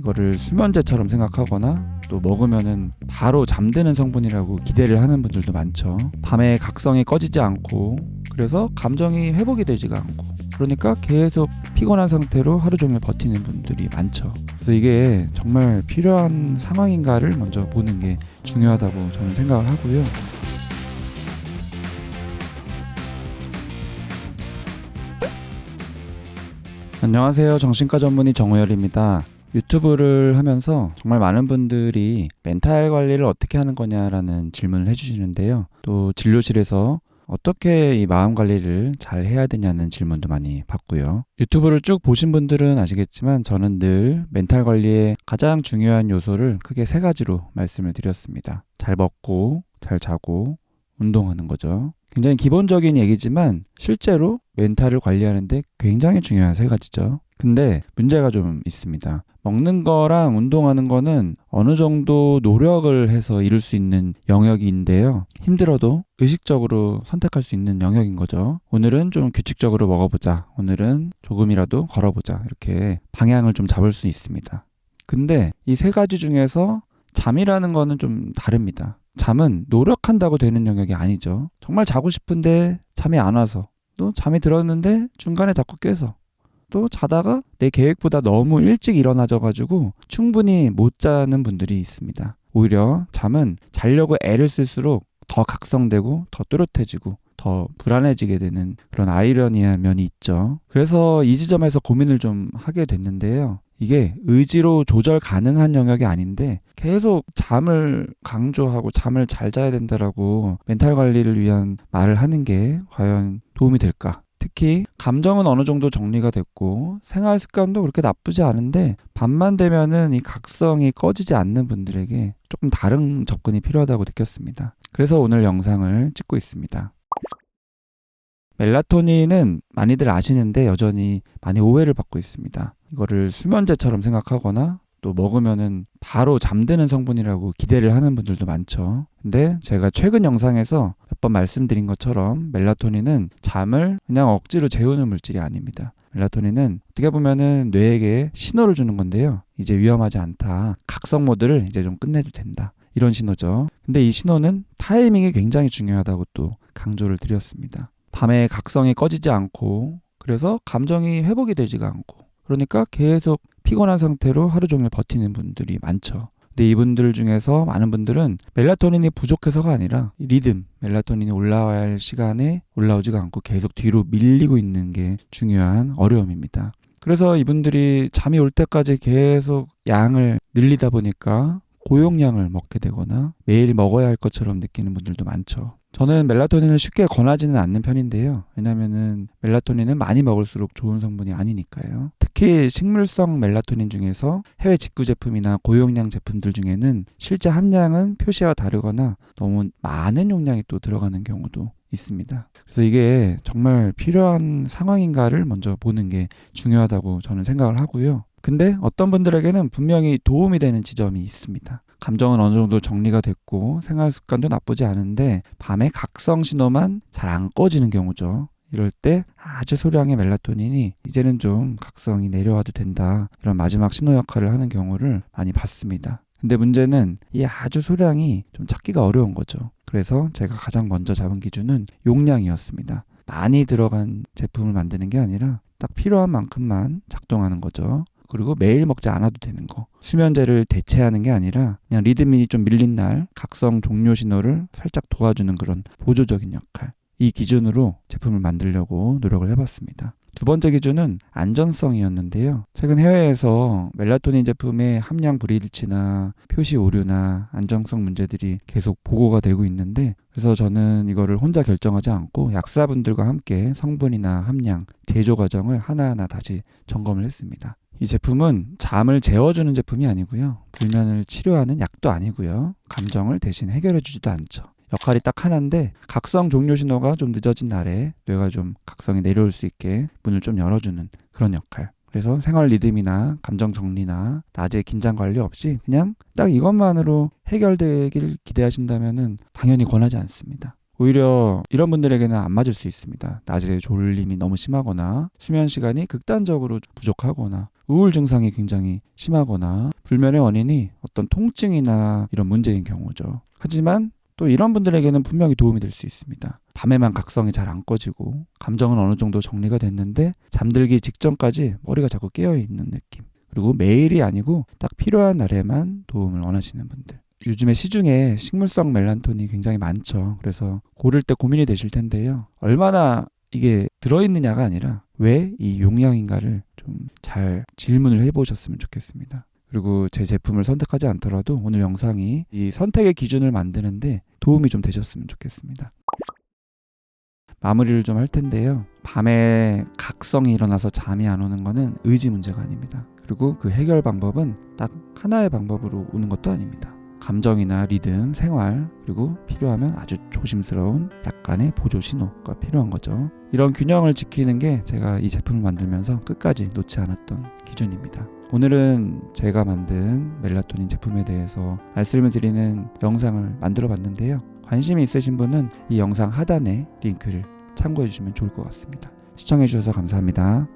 이거를 수면제처럼 생각하거나 또 먹으면은 바로 잠드는 성분이라고 기대를 하는 분들도 많죠. 밤에 각성이 꺼지지 않고 그래서 감정이 회복이 되지가 않고 그러니까 계속 피곤한 상태로 하루 종일 버티는 분들이 많죠. 그래서 이게 정말 필요한 상황인가를 먼저 보는 게 중요하다고 저는 생각을 하고요. 안녕하세요. 정신과 전문의 정우열입니다. 유튜브를 하면서 정말 많은 분들이 멘탈 관리를 어떻게 하는 거냐라는 질문을 해주시는데요. 또 진료실에서 어떻게 이 마음 관리를 잘 해야 되냐는 질문도 많이 받고요. 유튜브를 쭉 보신 분들은 아시겠지만 저는 늘 멘탈 관리의 가장 중요한 요소를 크게 3가지로 말씀을 드렸습니다. 잘 먹고, 잘 자고, 운동하는 거죠. 굉장히 기본적인 얘기지만 실제로 멘탈을 관리하는데 굉장히 중요한 3가지죠. 근데 문제가 좀 있습니다. 먹는 거랑 운동하는 거는 어느 정도 노력을 해서 이룰 수 있는 영역인데요. 힘들어도 의식적으로 선택할 수 있는 영역인 거죠. 오늘은 좀 규칙적으로 먹어보자. 오늘은 조금이라도 걸어보자. 이렇게 방향을 좀 잡을 수 있습니다. 근데 이 3가지 중에서 잠이라는 거는 좀 다릅니다. 잠은 노력한다고 되는 영역이 아니죠. 정말 자고 싶은데 잠이 안 와서 또 잠이 들었는데 중간에 자꾸 깨서 또 자다가 내 계획보다 너무 일찍 일어나져가지고 충분히 못 자는 분들이 있습니다. 오히려 잠은 자려고 애를 쓸수록 더 각성되고 더 또렷해지고 더 불안해지게 되는 그런 아이러니한 면이 있죠. 그래서 이 지점에서 고민을 좀 하게 됐는데요. 이게 의지로 조절 가능한 영역이 아닌데 계속 잠을 강조하고 잠을 잘 자야 된다라고 멘탈 관리를 위한 말을 하는 게 과연 도움이 될까? 특히 감정은 어느 정도 정리가 됐고 생활 습관도 그렇게 나쁘지 않은데 밤만 되면은 이 각성이 꺼지지 않는 분들에게 조금 다른 접근이 필요하다고 느꼈습니다. 그래서 오늘 영상을 찍고 있습니다. 멜라토닌은 많이들 아시는데 여전히 많이 오해를 받고 있습니다. 이거를 수면제처럼 생각하거나 또 먹으면은 바로 잠드는 성분이라고 기대를 하는 분들도 많죠. 근데 제가 최근 영상에서 몇 번 말씀드린 것처럼 멜라토닌은 잠을 그냥 억지로 재우는 물질이 아닙니다. 멜라토닌은 어떻게 보면은 뇌에게 신호를 주는 건데요. 이제 위험하지 않다. 각성 모드를 이제 좀 끝내도 된다. 이런 신호죠. 근데 이 신호는 타이밍이 굉장히 중요하다고 또 강조를 드렸습니다. 밤에 각성이 꺼지지 않고 그래서 감정이 회복이 되지가 않고 그러니까 계속 피곤한 상태로 하루 종일 버티는 분들이 많죠. 근데 이분들 중에서 많은 분들은 멜라토닌이 부족해서가 아니라 리듬, 멜라토닌이 올라와야 할 시간에 올라오지가 않고 계속 뒤로 밀리고 있는 게 중요한 어려움입니다. 그래서 이분들이 잠이 올 때까지 계속 양을 늘리다 보니까 고용량을 먹게 되거나 매일 먹어야 할 것처럼 느끼는 분들도 많죠. 저는 멜라토닌을 쉽게 권하지는 않는 편인데요. 왜냐면은 멜라토닌은 많이 먹을수록 좋은 성분이 아니니까요. 특히 식물성 멜라토닌 중에서 해외 직구 제품이나 고용량 제품들 중에는 실제 함량은 표시와 다르거나 너무 많은 용량이 또 들어가는 경우도 있습니다. 그래서 이게 정말 필요한 상황인가를 먼저 보는 게 중요하다고 저는 생각을 하고요. 근데 어떤 분들에게는 분명히 도움이 되는 지점이 있습니다. 감정은 어느 정도 정리가 됐고 생활 습관도 나쁘지 않은데 밤에 각성 신호만 잘 안 꺼지는 경우죠. 이럴 때 아주 소량의 멜라토닌이 이제는 좀 각성이 내려와도 된다. 이런 마지막 신호 역할을 하는 경우를 많이 봤습니다. 근데 문제는 이 아주 소량이 좀 찾기가 어려운 거죠. 그래서 제가 가장 먼저 잡은 기준은 용량이었습니다. 많이 들어간 제품을 만드는 게 아니라 딱 필요한 만큼만 작동하는 거죠. 그리고 매일 먹지 않아도 되는 거. 수면제를 대체하는 게 아니라 그냥 리듬이 좀 밀린 날 각성 종료 신호를 살짝 도와주는 그런 보조적인 역할. 이 기준으로 제품을 만들려고 노력을 해봤습니다. 2번째 기준은 안전성이었는데요. 최근 해외에서 멜라토닌 제품의 함량 불일치나 표시 오류나 안정성 문제들이 계속 보고가 되고 있는데 그래서 저는 이거를 혼자 결정하지 않고 약사분들과 함께 성분이나 함량, 제조 과정을 하나하나 다시 점검을 했습니다. 이 제품은 잠을 재워주는 제품이 아니고요. 불면을 치료하는 약도 아니고요. 감정을 대신 해결해주지도 않죠. 역할이 딱 하나인데 각성 종료 신호가 좀 늦어진 날에 뇌가 좀 각성이 내려올 수 있게 문을 좀 열어주는 그런 역할. 그래서 생활 리듬이나 감정 정리나 낮에 긴장 관리 없이 그냥 딱 이것만으로 해결되길 기대하신다면은 당연히 권하지 않습니다. 오히려 이런 분들에게는 안 맞을 수 있습니다. 낮에 졸림이 너무 심하거나 수면 시간이 극단적으로 부족하거나 우울 증상이 굉장히 심하거나 불면의 원인이 어떤 통증이나 이런 문제인 경우죠. 하지만 또 이런 분들에게는 분명히 도움이 될 수 있습니다. 밤에만 각성이 잘 안 꺼지고 감정은 어느 정도 정리가 됐는데 잠들기 직전까지 머리가 자꾸 깨어있는 느낌. 그리고 매일이 아니고 딱 필요한 날에만 도움을 원하시는 분들. 요즘에 시중에 식물성 멜라토닌이 굉장히 많죠. 그래서 고를 때 고민이 되실 텐데요. 얼마나 이게 들어있느냐가 아니라 왜 이 용량인가를 좀 잘 질문을 해보셨으면 좋겠습니다. 그리고 제 제품을 선택하지 않더라도 오늘 영상이 이 선택의 기준을 만드는데 도움이 좀 되셨으면 좋겠습니다. 마무리를 좀 할 텐데요. 밤에 각성이 일어나서 잠이 안 오는 거는 의지 문제가 아닙니다. 그리고 그 해결 방법은 딱 하나의 방법으로 오는 것도 아닙니다. 감정이나 리듬, 생활, 그리고 필요하면 아주 조심스러운 약간의 보조 신호가 필요한 거죠. 이런 균형을 지키는 게 제가 이 제품을 만들면서 끝까지 놓지 않았던 기준입니다. 오늘은 제가 만든 멜라토닌 제품에 대해서 말씀을 드리는 영상을 만들어 봤는데요. 관심이 있으신 분은 이 영상 하단에 링크를 참고해 주시면 좋을 것 같습니다. 시청해 주셔서 감사합니다.